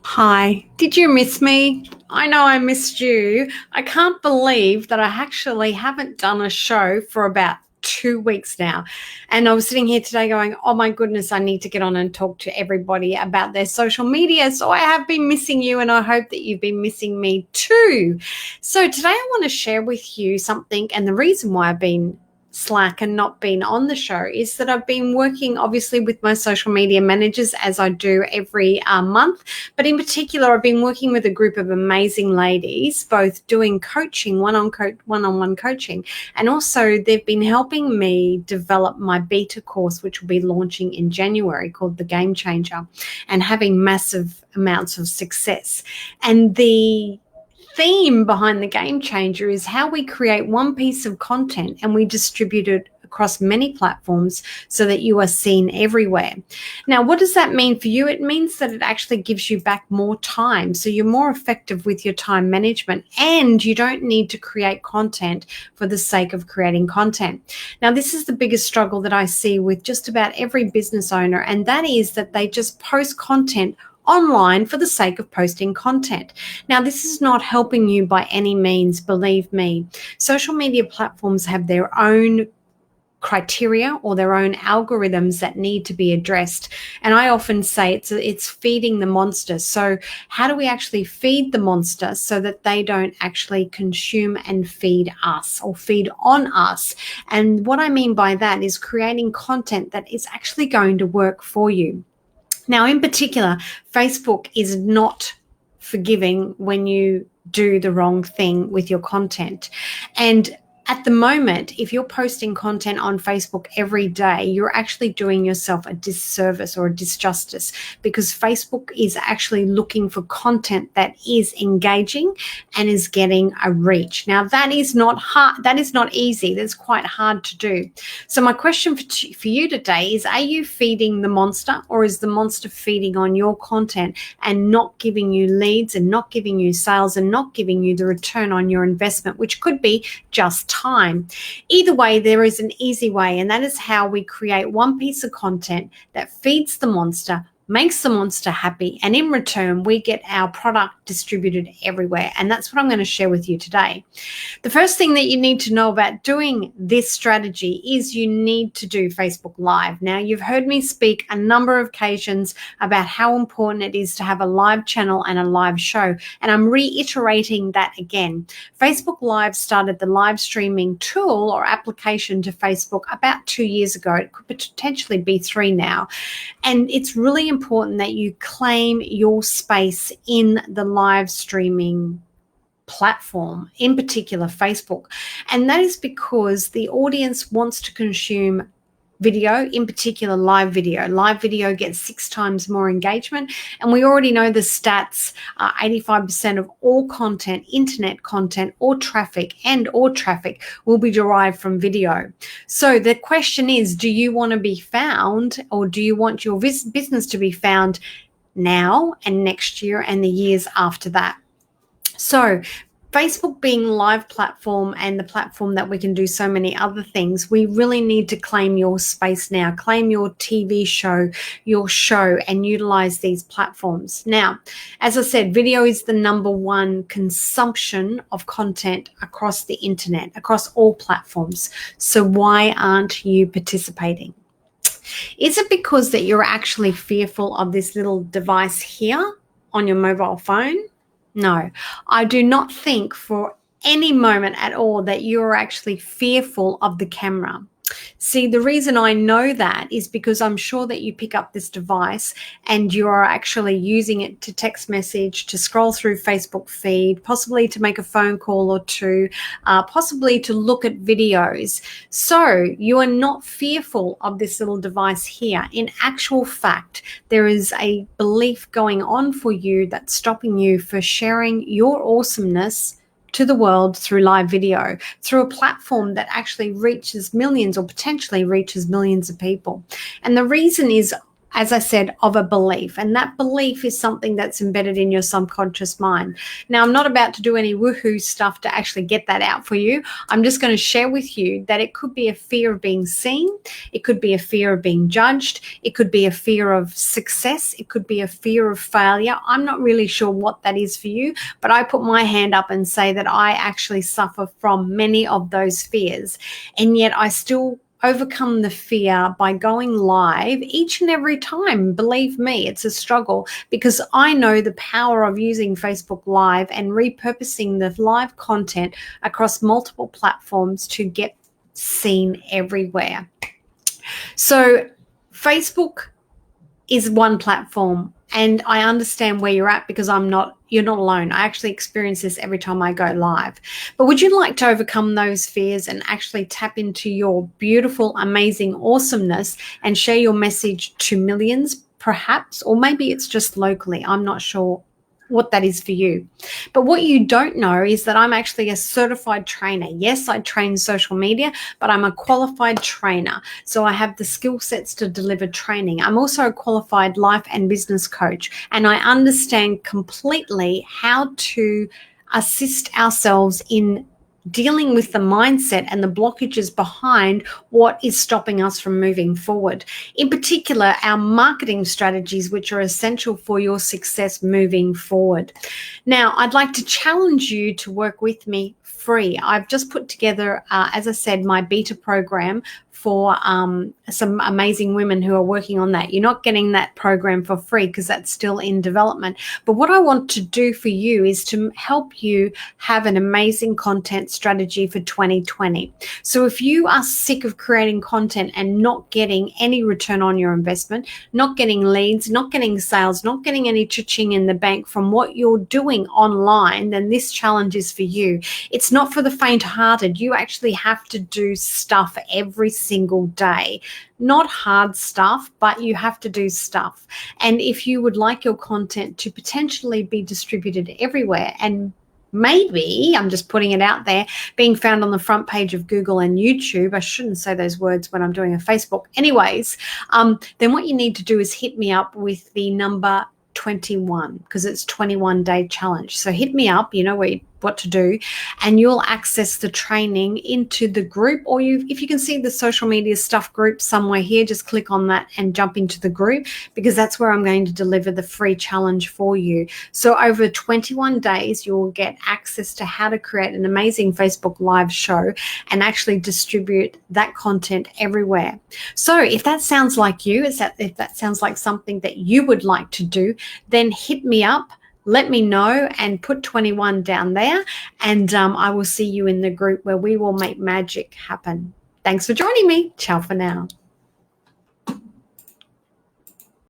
Hi, did you miss me? I know I missed you. I can't believe that I actually haven't done a show for about 2 weeks now. And I was sitting here today going, oh my goodness, I need to get on and talk to everybody about their social media. So I have been missing you, and I hope that you've been missing me too. So today I want to share with you something, and the reason why I've been slack and not been on the show is that I've been working obviously with my social media managers, as I do every month. But in particular, I've been working with a group of amazing ladies, both doing coaching, one-on-one coaching, and also they've been helping me develop my beta course, which will be launching in January, called The Game Changer, and having massive amounts of success. And the theme behind The Game Changer is how we create one piece of content and we distribute it across many platforms so that you are seen everywhere. Now, what does that mean for you? It means that it actually gives you back more time. So you're more effective with your time management, and you don't need to create content for the sake of creating content. Now, this is the biggest struggle that I see with just about every business owner, and that is that they just post content online for the sake of posting content. Now, this is not helping you by any means, believe me. Social media platforms have their own criteria or their own algorithms that need to be addressed. And I often say it's feeding the monster. So how do we actually feed the monster so that they don't actually consume and feed us or feed on us? And what I mean by that is creating content that is actually going to work for you. Now, in particular, Facebook is not forgiving when you do the wrong thing with your content. And at the moment, if you're posting content on Facebook every day, you're actually doing yourself a disservice or a disjustice, because Facebook is actually looking for content that is engaging and is getting a reach. Now, that is not hard. That is not easy. That's quite hard to do. So my question for you today is, are you feeding the monster, or is the monster feeding on your content and not giving you leads and not giving you sales and not giving you the return on your investment, which could be just time? Either way, there is an easy way, and that is how we create one piece of content that feeds the monster, makes the monster happy, and in return we get our product distributed everywhere. And that's what I'm going to share with you today. The first thing that you need to know about doing this strategy is you need to do Facebook Live. Now, you've heard me speak a number of occasions about how important it is to have a live channel and a live show, and I'm reiterating that again. Facebook Live started the live streaming tool or application to Facebook about 2 years ago. It could potentially be 3 now. And it's really important that you claim your space in the live streaming platform, in particular Facebook. And that is because the audience wants to consume video, in particular live video. Live video gets 6 times more engagement, and we already know the stats. 85% of all content, internet content or traffic will be derived from video. So the question is, do you want to be found, or do you want your business to be found now and next year and the years after that? So Facebook being live platform and the platform that we can do so many other things, we really need to claim your space now, claim your TV show, your show, and utilize these platforms. Now, as I said, video is the number one consumption of content across the internet, across all platforms. So why aren't you participating? Is it because that you're actually fearful of this little device here on your mobile phone? No, I do not think for any moment at all that you're actually fearful of the camera. See, the reason I know that is because I'm sure that you pick up this device and you are actually using it to text message, to scroll through Facebook feed, possibly to make a phone call or two, possibly to look at videos. So you are not fearful of this little device here. In actual fact, there is a belief going on for you that's stopping you for sharing your awesomeness to the world through live video, through a platform that actually reaches millions, or potentially reaches millions of people. And the reason is as I said, of a belief. And that belief is something that's embedded in your subconscious mind. Now, I'm not about to do any woohoo stuff to actually get that out for you. I'm just going to share with you that it could be a fear of being seen. It could be a fear of being judged. It could be a fear of success. It could be a fear of failure. I'm not really sure what that is for you, but I put my hand up and say that I actually suffer from many of those fears. And yet I still overcome the fear by going live each and every time. Believe me, it's a struggle, because I know the power of using Facebook Live and repurposing the live content across multiple platforms to get seen everywhere. So Facebook is one platform, and I understand where you're at, because you're not alone. I actually experience this every time I go live. But would you like to overcome those fears and actually tap into your beautiful, amazing awesomeness and share your message to millions, perhaps? Or maybe it's just locally. I'm not sure what that is for you. But what you don't know is that I'm actually a certified trainer. Yes, I train social media, but I'm a qualified trainer. So I have the skill sets to deliver training. I'm also a qualified life and business coach, and I understand completely how to assist ourselves in dealing with the mindset and the blockages behind what is stopping us from moving forward. In particular, our marketing strategies, which are essential for your success moving forward. Now, I'd like to challenge you to work with me free. I've just put together, as I said, my beta program for some amazing women who are working on that. You're not getting that program for free because that's still in development. But what I want to do for you is to help you have an amazing content strategy for 2020. So if you are sick of creating content and not getting any return on your investment, not getting leads, not getting sales, not getting any cha-ching in the bank from what you're doing online, then this challenge is for you. It's not for the faint-hearted. You actually have to do stuff every single day. Not hard stuff, but you have to do stuff. And if you would like your content to potentially be distributed everywhere, and maybe, I'm just putting it out there, being found on the front page of Google and YouTube — I shouldn't say those words when I'm doing a Facebook. Anyways, then what you need to do is hit me up with the number 21, because it's 21-day challenge. So hit me up, you know what to do, and you'll access the training into the group. Or if you can see the social media stuff group somewhere here, just click on that and jump into the group, because that's where I'm going to deliver the free challenge for you. So over 21 days, you'll get access to how to create an amazing Facebook Live show and actually distribute that content everywhere. So if that sounds like you, if that sounds like something that you would like to do, then hit me up. Let me know and put 21 down there, and I will see you in the group where we will make magic happen. Thanks for joining me. Ciao for now.